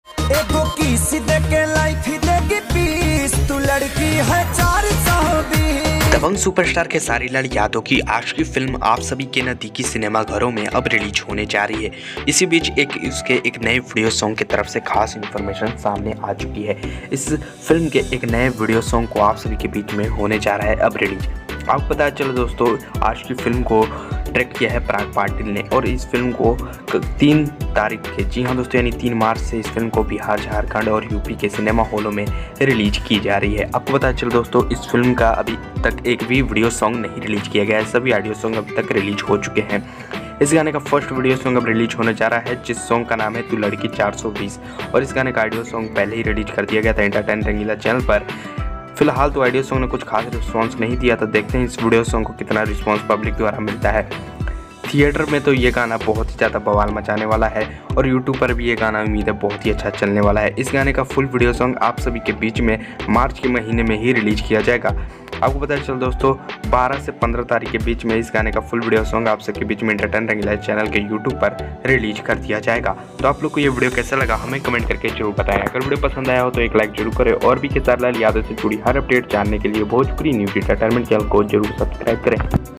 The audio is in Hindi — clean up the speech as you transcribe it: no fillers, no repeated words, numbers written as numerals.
एगो किस दे के लाइफ देगी पीस, तू लड़की है 420। दबंग सुपरस्टार खेसारी लाल यादव की आज की फिल्म आप सभी के नजदीकी सिनेमा घरों में अब रिलीज होने जा रही है। इसी बीच उसके एक नए वीडियो सॉन्ग की तरफ से खास इन्फॉर्मेशन सामने आ चुकी है। इस फिल्म के एक नए वीडियो सॉन्ग को आप सभी के बीच में होने जा रहा है अब रिलीज। आपको पता चलो दोस्तों, आज की फिल्म को डायरेक्ट किया है पराग पाटिल ने और इस फिल्म को 3 तारीख के, जी हाँ दोस्तों, यानी 3 मार्च से इस फिल्म को बिहार, झारखंड और यूपी के सिनेमा हॉलों में रिलीज की जा रही है। आपको पता चलो दोस्तों, इस फिल्म का अभी तक एक भी वीडियो सॉन्ग नहीं रिलीज किया गया है। सभी ऑडियो सॉन्ग अभी तक रिलीज हो चुके हैं। इस गाने का फर्स्ट वीडियो सॉन्ग अब रिलीज होने जा रहा है, जिस सॉन्ग का नाम है तू लड़की 420, और इस गाने का ऑडियो सॉन्ग पहले ही रिलीज कर दिया गया था एंटरटेन रंगीला चैनल पर। फिलहाल तो ऑडियो सॉन्ग ने कुछ खास रिस्पांस नहीं दिया, तो देखते हैं इस वीडियो सॉन्ग को कितना रिस्पांस पब्लिक द्वारा मिलता है। थिएटर में तो ये गाना बहुत ही ज़्यादा बवाल मचाने वाला है और यूट्यूब पर भी ये गाना उम्मीद है बहुत ही अच्छा चलने वाला है। इस गाने का फुल वीडियो सॉन्ग आप सभी के बीच में मार्च के महीने में ही रिलीज किया जाएगा। आपको पता चल दोस्तों, 12 से 15 तारीख के बीच में इस गाने का फुल वीडियो सॉन्ग आप सबके बीच में एंटरटेन रंगीला चैनल के यूट्यूब पर रिलीज कर दिया जाएगा। तो आप लोग को ये वीडियो कैसा लगा हमें कमेंट करके जरूर बताएं। अगर वीडियो पसंद आया हो तो एक लाइक जरूर करें और भी खेसारी लाल यादव से जुड़ी हर अपडेट जानने के लिए भोजपुरी न्यूज एंटरटेनमेंट चैनल को जरूर सब्सक्राइब करें।